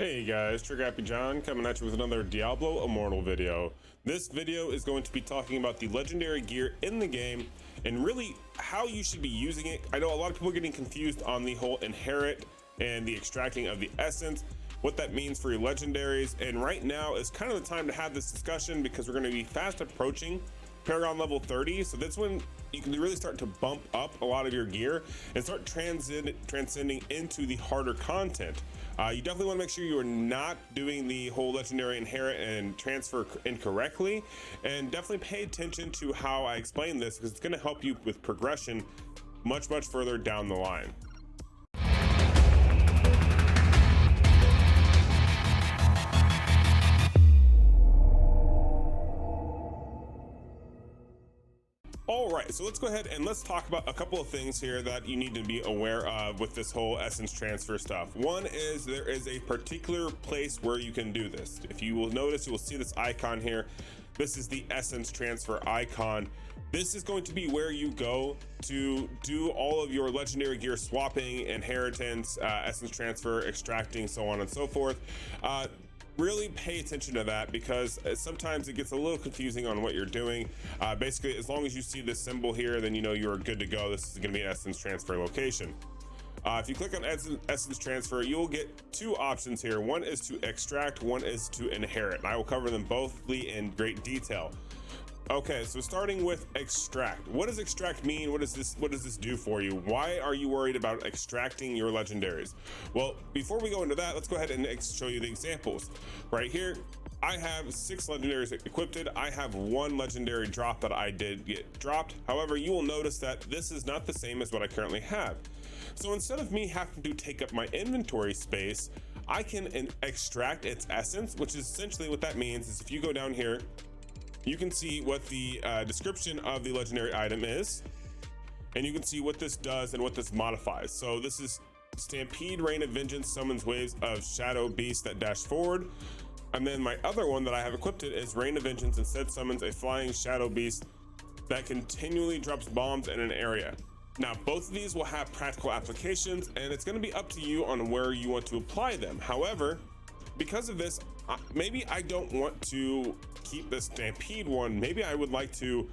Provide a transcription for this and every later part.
Hey guys, Trigger Happy John coming at you with another Diablo Immortal video. This video is going to be talking about the legendary gear in the game and really how you should be using it. I know a lot of people are getting confused on the whole inherit and the extracting of the essence, what that means for your legendaries, and right now is kind of the time to have this discussion because we're going to be fast approaching Paragon level 30, so that's when you can really start to bump up a lot of your gear and start transcending into the harder content. You definitely want to make sure you are not doing the whole legendary inherit and transfer incorrectly, and definitely pay attention to how I explain this because it's going to help you with progression much further down the line. All right, so let's go ahead and let's talk about a couple of things here that you need to be aware of with this whole essence transfer stuff. One is there is a particular place where you can do this. If you will notice, you will see this icon here. This is the essence transfer icon. This is going to be where you go to do all of your legendary gear swapping, inheritance, essence transfer, extracting, so on and so forth. Really pay attention to that because sometimes it gets a little confusing on what you're doing. Basically, as long as you see this symbol here, then you know you're good to go. This is going to be an essence transfer location. If you click on essence transfer, you'll get two options here. One is to extract, one is to inherit. And I will cover them both in great detail. Okay, so starting with extract. What does extract mean? What does this do for you? Why are you worried about extracting your legendaries? Well, before we go into that, let's go ahead and show you the examples. Right here, I have 6 legendaries equipped. I have 1 legendary drop that I did get dropped. However, you will notice that this is not the same as what I currently have. So instead of me having to take up my inventory space, I can extract its essence, which is essentially what that means is if you go down here, you can see what the description of the legendary item is, and you can see what this does and what this modifies. So this is Stampede, Rain of Vengeance, summons waves of shadow beasts that dash forward. And then my other one that I have equipped is Rain of Vengeance, instead summons a flying shadow beast that continually drops bombs in an area. Now, both of these will have practical applications, and it's going to be up to you on where you want to apply them. However, because of this, maybe I don't want to keep the Stampede one. Maybe I would like to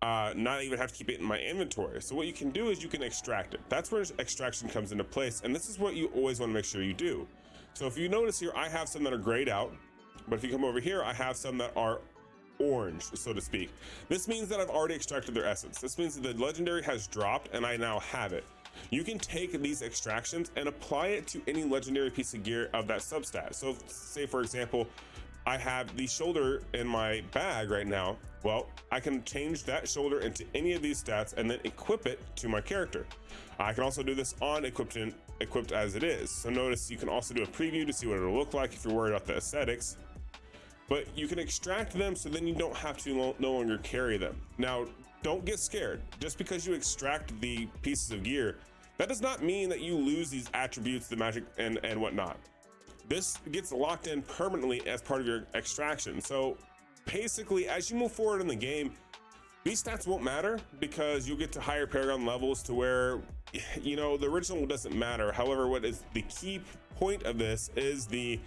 not even have to keep it in my inventory. So what you can do is you can extract it. That's where extraction comes into place, and this is what you always want to make sure you do. So if you notice here, I have some that are grayed out, but if you come over here, I have some that are orange, so to speak. This means that I've already extracted their essence. This means that the legendary has dropped and I now have it. You can take these extractions and apply it to any legendary piece of gear of that substat. So say for example, I have the shoulder in my bag right now. Well, I can change that shoulder into any of these stats and then equip it to my character. I can also do this on equipped as it is. So notice you can also do a preview to see what it'll look like if you're worried about the aesthetics. But you can extract them so then you don't have to no longer carry them. Now, don't get scared. Just because you extract the pieces of gear, that does not mean that you lose these attributes, the magic and whatnot. This gets locked in permanently as part of your extraction. So basically, as you move forward in the game, these stats won't matter because you'll get to higher Paragon levels to where, you know, the original doesn't matter. However, what is the key point of this is the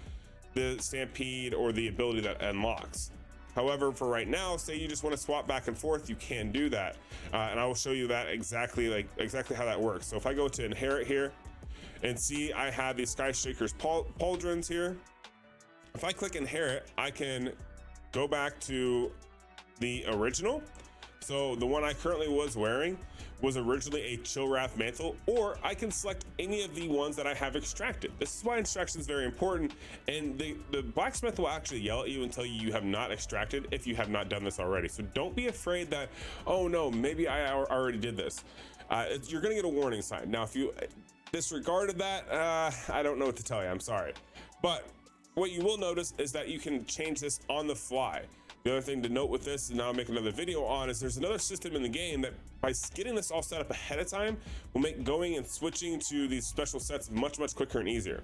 Stampede or the ability that unlocks. However, for right now, say you just want to swap back and forth, you can do that. And I will show you that exactly how that works. So if I go to inherit here and see I have these Skyshaker's pauldrons here. If I click inherit, I can go back to the original. So the one I currently was wearing was originally a Chillwrath mantle, or I can select any of the ones that I have extracted. This is why extraction is very important, and the blacksmith will actually yell at you and tell you have not extracted if you have not done this already. So don't be afraid that, oh no, maybe I already did this. You're gonna get a warning sign. Now, if you disregarded that, I don't know what to tell you, I'm sorry. But what you will notice is that you can change this on the fly. The other thing to note with this, and I'll make another video on, is there's another system in the game that by getting this all set up ahead of time will make going and switching to these special sets much quicker and easier.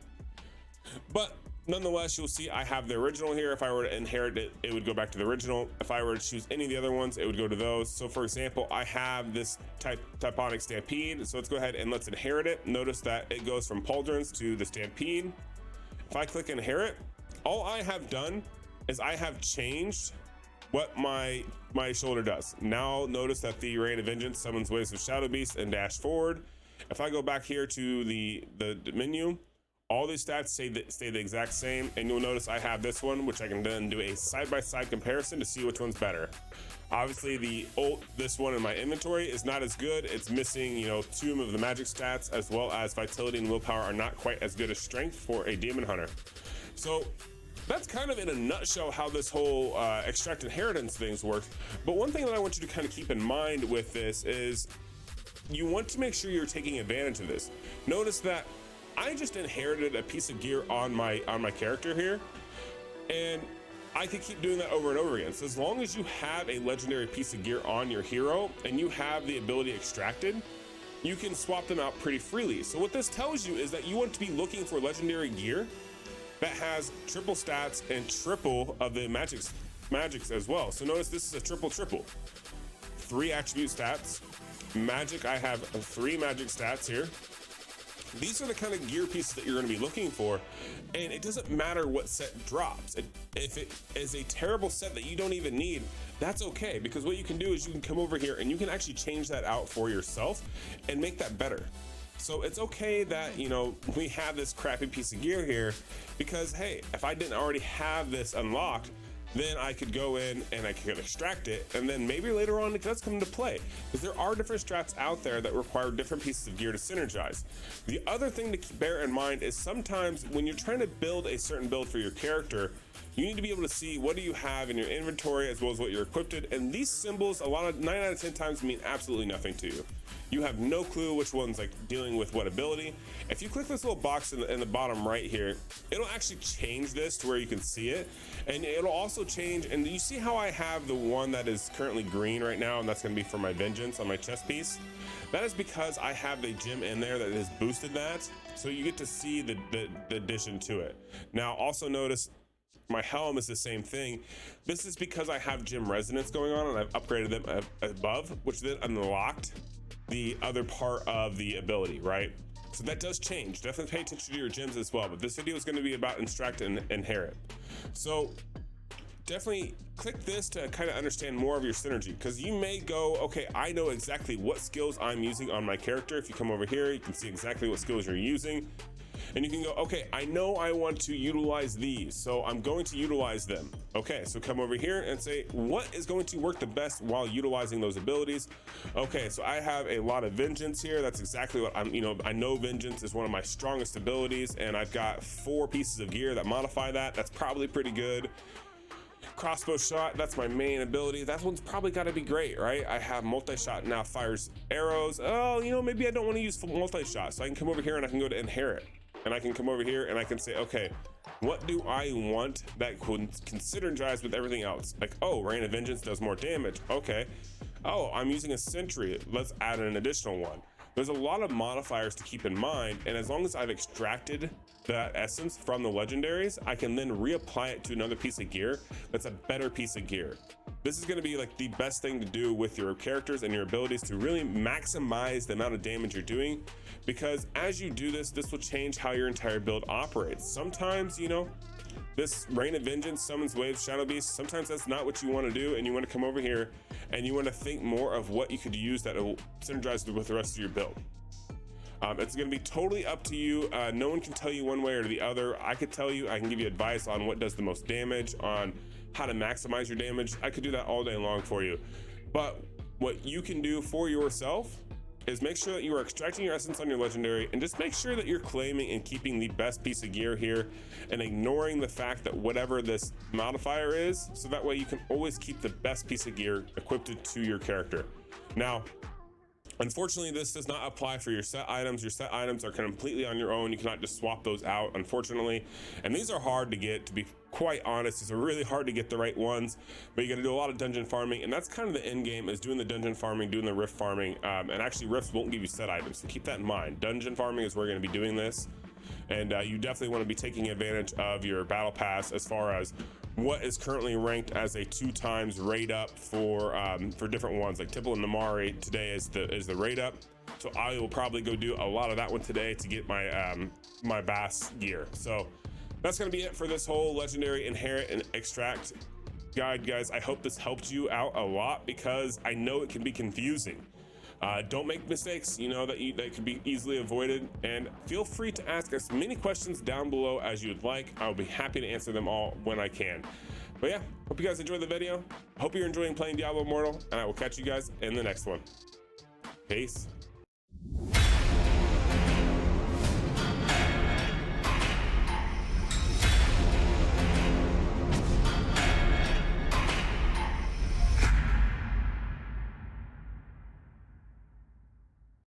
But nonetheless, you'll see I have the original here. If I were to inherit it, it would go back to the original. If I were to choose any of the other ones, it would go to those. So for example, I have this Typonic Stampede. So let's go ahead and let's inherit it. Notice that it goes from pauldrons to the Stampede. If if I click inherit, all I have done is I have changed what my shoulder does. Now notice that the Rain of Vengeance summons waves of Shadow Beast and dash forward. If I go back here to the menu, all these stats stay the exact same, and you'll notice I have this one, which I can then do a side-by-side comparison to see which one's better. Obviously, this one in my inventory is not as good. It's missing, you know, 2 of the magic stats, as well as vitality and willpower are not quite as good as strength for a demon hunter. So that's kind of in a nutshell how this whole extract inheritance things works. But one thing that I want you to kind of keep in mind with this is you want to make sure you're taking advantage of this. Notice that I just inherited a piece of gear on my character here, and I could keep doing that over and over again. So as long as you have a legendary piece of gear on your hero and you have the ability extracted, you can swap them out pretty freely. So what this tells you is that you want to be looking for legendary gear that has triple stats and triple of the magics as well. So notice this is a triple. 3 attribute stats. Magic, I have 3 magic stats here. These are the kind of gear pieces that you're going to be looking for, and it doesn't matter what set drops. If it is a terrible set that you don't even need, that's okay, because what you can do is you can come over here and you can actually change that out for yourself and make that better. So it's okay that, you know, we have this crappy piece of gear here, because hey, if I didn't already have this unlocked, then I could go in and I could extract it, and then maybe later on it does come into play, because there are different strats out there that require different pieces of gear to synergize. The other thing to bear in mind is sometimes when you're trying to build a certain build for your character, you need to be able to see what do you have in your inventory as well as what you're equipped with, and these symbols 9 out of 10 times mean absolutely nothing to you. You have no clue which one's like dealing with what ability. If you click this little box in the bottom right here, it'll actually change this to where you can see it, and it'll also change. And you see how I have the one that is currently green right now, and that's going to be for my vengeance on my chest piece. That is because I have the gem in there that has boosted that, so you get to see the addition to it. Now also notice my helm is the same thing. This is because I have gem resonance going on, and I've upgraded them above, which then unlocked the other part of the ability, right? So that does change. Definitely pay attention to your gems as well, but this video is going to be about extract and inherit. So definitely click this to kind of understand more of your synergy, because you may go, okay, I know exactly what skills I'm using on my character. If you come over here, you can see exactly what skills you're using, and you can go, okay, I know I want to utilize these, so I'm going to utilize them. Okay, so come over here and say, what is going to work the best while utilizing those abilities? Okay, so I have a lot of vengeance here. That's exactly what I'm, you know, I know vengeance is one of my strongest abilities, and I've got 4 pieces of gear that modify that. That's probably pretty good. Crossbow shot, that's my main ability. That one's probably got to be great, right? I have multi-shot now, fires arrows. Oh, you know, maybe I don't want to use multi-shot, so I can come over here and I can go to inherit, and I can come over here and I can say, okay, what do I want that could synergize with everything else? Like, oh, Rain of Vengeance does more damage. Okay. Oh, I'm using a sentry. Let's add an additional one. There's a lot of modifiers to keep in mind, and as long as I've extracted that essence from the legendaries, I can then reapply it to another piece of gear that's a better piece of gear. This is going to be like the best thing to do with your characters and your abilities to really maximize the amount of damage you're doing, because as you do this, this will change how your entire build operates. Sometimes, you know, this Rain of Vengeance summons waves, Shadow Beast. Sometimes that's not what you want to do, and you want to come over here and you want to think more of what you could use that will synergize with the rest of your build. It's going to be totally up to you. No one can tell you one way or the other. I could tell you, I can give you advice on what does the most damage, on how to maximize your damage. I could do that all day long for you. But what you can do for yourself is make sure that you are extracting your essence on your legendary, and just make sure that you're claiming and keeping the best piece of gear here and ignoring the fact that whatever this modifier is, so that way you can always keep the best piece of gear equipped to your character. Now, unfortunately, this does not apply for your set items. Your set items are completely on your own. You cannot just swap those out, unfortunately. And these are hard to get, to be quite honest. It's really hard to get the right ones, but you got to do a lot of dungeon farming, and that's kind of the end game, is doing the dungeon farming, doing the rift farming. And actually rifts won't give you set items, so keep that in mind. Dungeon farming is where you're going to be doing this, and you definitely want to be taking advantage of your battle pass as far as what is currently ranked as a 2 times rate up for different ones. Like Temple and Namari today is the rate up, so I will probably go do a lot of that one today to get my my bass gear. So that's going to be it for this whole legendary inherit and extract guide, guys. I hope this helped you out a lot, because I know it can be confusing. Don't make mistakes, you know, that can be easily avoided, and feel free to ask as many questions down below as you'd like. I'll be happy to answer them all when I can. But yeah, hope you guys enjoyed the video. Hope you're enjoying playing Diablo Immortal, and I will catch you guys in the next one. Peace.